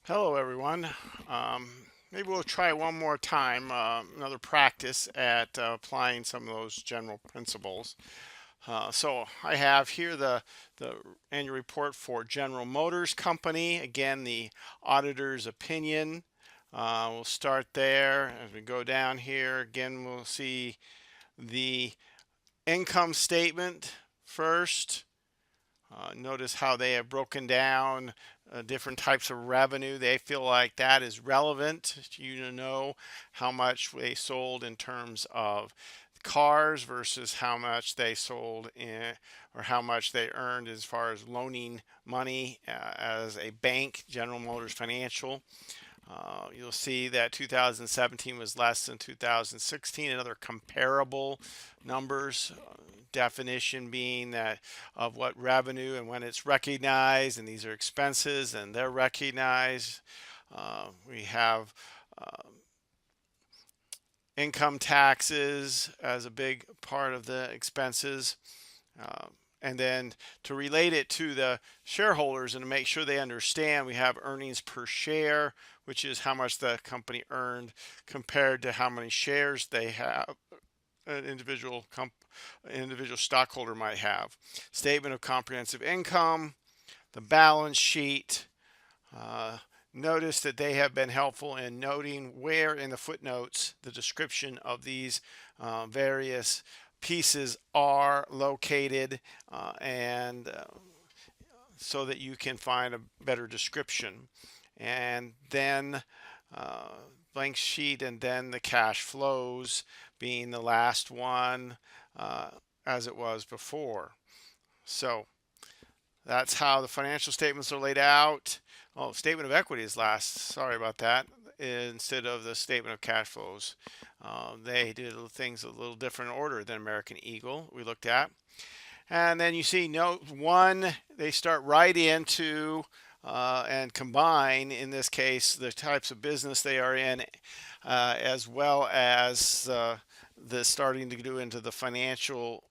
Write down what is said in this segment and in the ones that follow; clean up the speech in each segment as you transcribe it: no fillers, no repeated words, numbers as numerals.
Hello, everyone. Maybe we'll try one more time, another practice at applying some of those general principles. So I have here the annual report for General Motors Company. Again, the auditor's opinion. We'll start there. As we go down here, again, we'll see the income statement first. Notice how they have broken down different types of revenue. They feel like that is relevant to you to know how much they sold in terms of cars versus how much they sold in or how much they earned as far as loaning money as a bank, General Motors Financial. You'll see that 2017 was less than 2016 and other comparable numbers. Definition being that of what revenue and when it's recognized, and these are expenses and they're recognized. We have uh, income taxes as a big part of the expenses. Uh, and then to relate it to the shareholders and to make sure they understand, we have earnings per share, which is how much the company earned compared to how many shares they have an individual stockholder might have. Statement of comprehensive income, the balance sheet. Uh, Notice that they have been helpful in noting where in the footnotes the description of these various pieces are located and so that you can find a better description. And then uh, blank sheet and then the cash flows being the last one uh, as it was before. So that's how the financial statements are laid out. Oh, statement of equity is last. Sorry about that. Instead of the statement of cash flows, they did things a little different order than American Eagle we looked at. And then you see note one, they start right into and combine, in this case, the types of business they are in, as well as the starting to do into the financial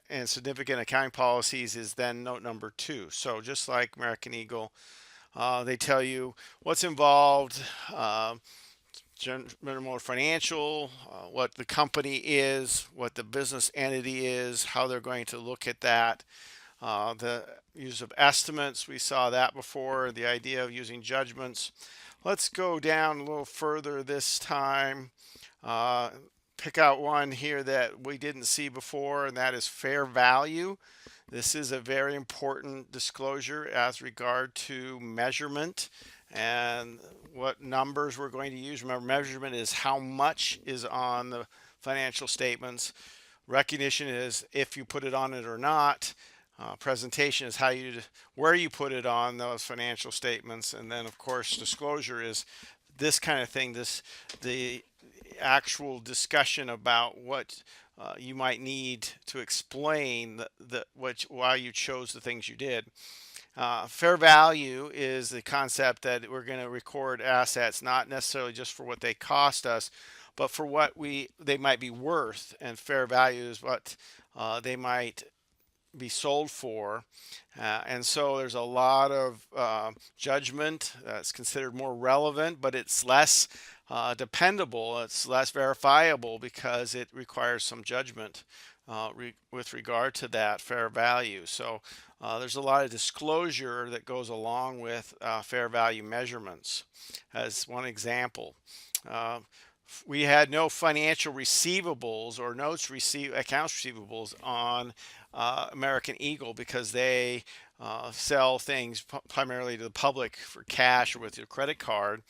and significant accounting policies is then note number two. So just like American Eagle, they tell you what's involved, General Financial, what the company is, what the business entity is, how they're going to look at that. The use of estimates, we saw that before, the idea of using judgments. Let's go down a little further this time. Uh, Pick out one here that we didn't see before, and that is fair value. This is a very important disclosure as regard to measurement and what numbers we're going to use. Remember, measurement is how much is on the financial statements. Recognition is if you put it on it or not. Presentation is where you put it on those financial statements, and then of course disclosure is this kind of thing. The actual discussion about what you might need to explain why you chose the things you did. Fair value is the concept that we're going to record assets not necessarily just for what they cost us, but for what they might be worth, and fair value is what they might be sold for. And so there's a lot of judgment that's considered more relevant, but it's less dependable, it's less verifiable because it requires some judgment with regard to that fair value. So there's a lot of disclosure that goes along with fair value measurements. As one example, uh, we had no financial receivables or accounts receivables on American Eagle because they sell things primarily to the public for cash or with your credit card.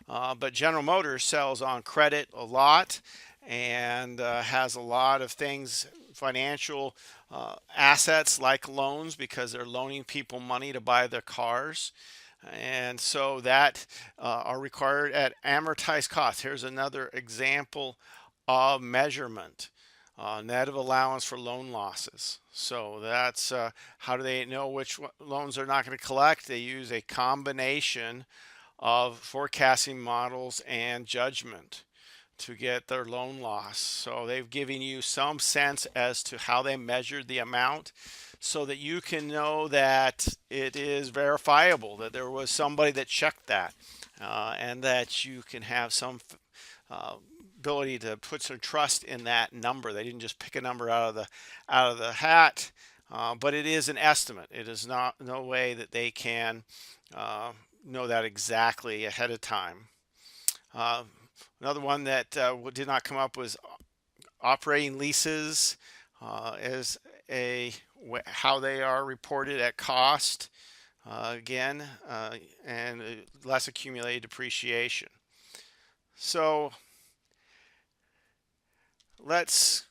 But General Motors sells on credit a lot and has a lot of things, financial assets like loans because they're loaning people money to buy their cars. And so that are required at amortized cost. Here's another example of measurement. Net of allowance for loan losses. So that's how do they know which loans they're not going to collect? They use a combination of forecasting models and judgment to get their loan loss. So they've given you some sense as to how they measured the amount. so that you can know that it is verifiable, that there was somebody that checked that, and that you can have some uh, ability to put some trust in that number. They didn't just pick a number out of the hat, but it is an estimate. It is not no way that they can know that exactly ahead of time. Uh, Another one that did not come up was operating leases as a how they are reported at cost, again, and less accumulated depreciation. So let's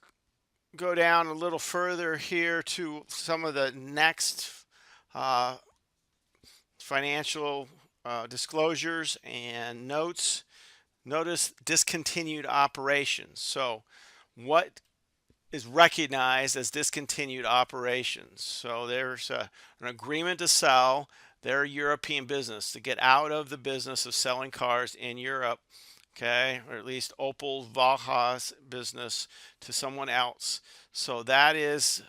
go down a little further here to some of the next uh, financial disclosures and notes. Notice discontinued operations. So what is recognized as discontinued operations? So there's an agreement to sell their European business, to get out of the business of selling cars in Europe, okay, or at least Opel Valha's business to someone else. So that is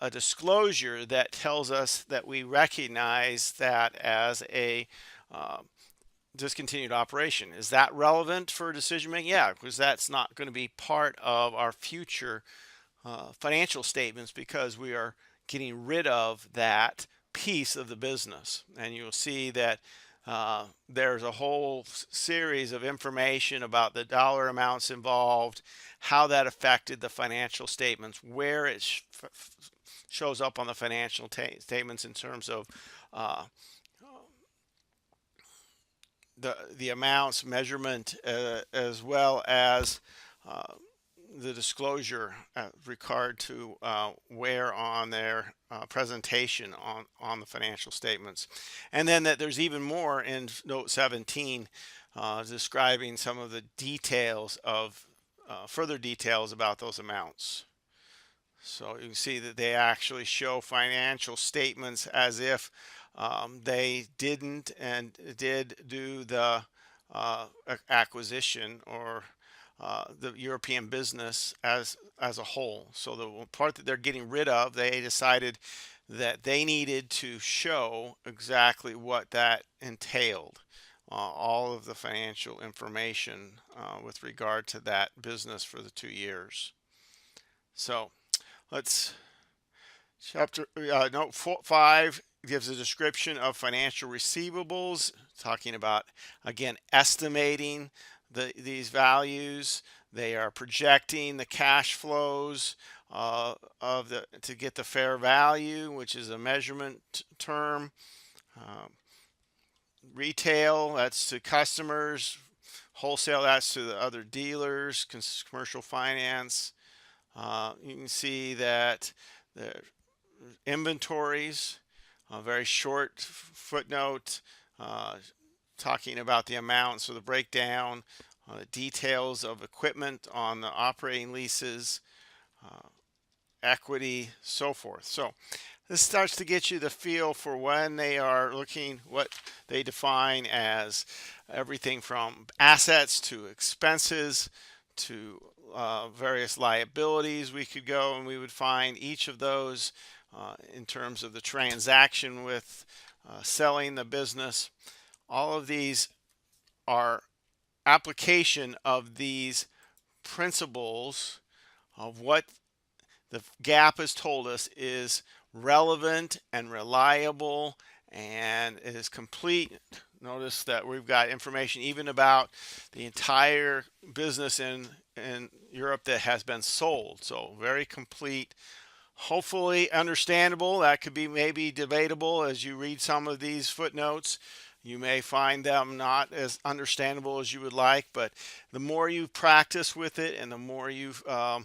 a disclosure that tells us that we recognize that as a uh, discontinued operation. Is that relevant for decision making? Yeah, because that's not going to be part of our future financial statements, because we are getting rid of that piece of the business. And you'll see that there's a whole series of information about the dollar amounts involved, how that affected the financial statements, where it shows up on the financial statements in terms of uh, the amounts measurement, as well as uh, the disclosure regard to where on their presentation on the financial statements. And then that there's even more in note 17 describing some of the details of further details about those amounts. So you can see that they actually show financial statements as if they didn't and did do the acquisition, or the European business as a whole. So the part that they're getting rid of, they decided that they needed to show exactly what that entailed, all of the financial information with regard to that business for the 2 years. So let's chapter note 5 gives a description of financial receivables, talking about, again, estimating these values. They are projecting the cash flows of the to get the fair value, which is a measurement term. Um, Retail, that's to customers. Wholesale, that's to the other dealers. Commercial finance. You can see that the inventories, a very short footnote talking about the amounts, or the breakdown, the details of equipment on the operating leases, equity, so forth. So this starts to get you the feel for when they are looking, what they define as everything from assets to expenses to various liabilities. We could go and we would find each of those in terms of the transaction with selling the business. All of these are application of these principles of what the gap has told us is relevant and reliable and is complete. Notice that we've got information even about the entire business in Europe that has been sold. So very complete, hopefully understandable. That could be maybe debatable as you read some of these footnotes. You may find them not as understandable as you would like, but the more you practice with it and the more you uh,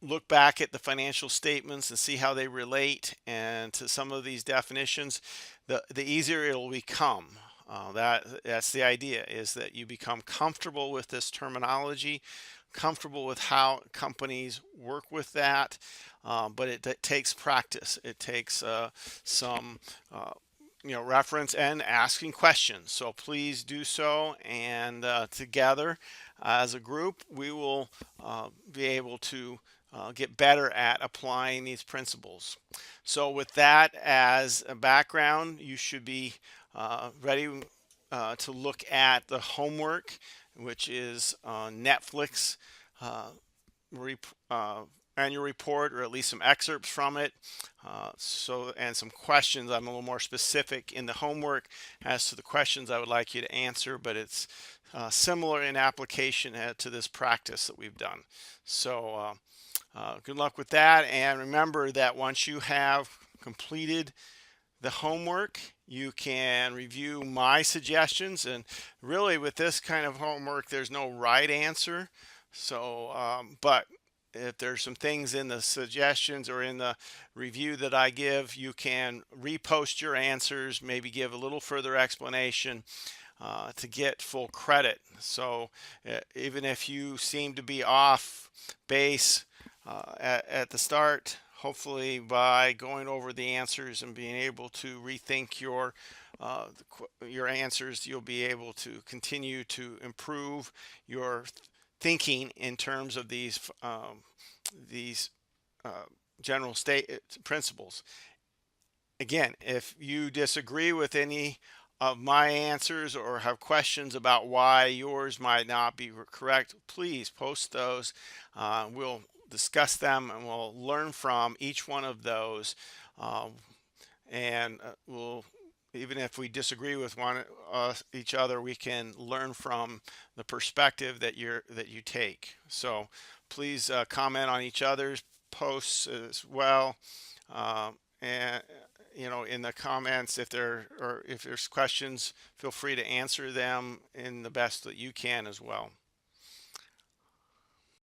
look back at the financial statements and see how they relate and to some of these definitions, the easier it'll become. That's the idea, is that you become comfortable with this terminology, comfortable with how companies work with that, but it takes practice. It takes some reference and asking questions. So please do so, and together as a group, we will be able to get better at applying these principles. So with that as a background, you should be ready to look at the homework, which is Netflix uh, rep annual report, or at least some excerpts from it. And some questions. I'm a little more specific in the homework as to the questions I would like you to answer, but it's similar in application to this practice that we've done. So good luck with that, and remember that once you have completed the homework, you can review my suggestions. And really, with this kind of homework, there's no right answer. So, but if there's some things in the suggestions or in the review that I give, you can repost your answers, maybe give a little further explanation to get full credit. So even if you seem to be off base at the start, hopefully by going over the answers and being able to rethink your answers, you'll be able to continue to improve your thinking in terms of these uh, general state principles. Again, if you disagree with any of my answers or have questions about why yours might not be correct, please post those. We'll discuss them and we'll learn from each one of those. Um, and we'll, even if we disagree with each other, we can learn from the perspective that you take. So please comment on each other's posts as well. And in the comments, if there's questions, feel free to answer them in the best that you can as well.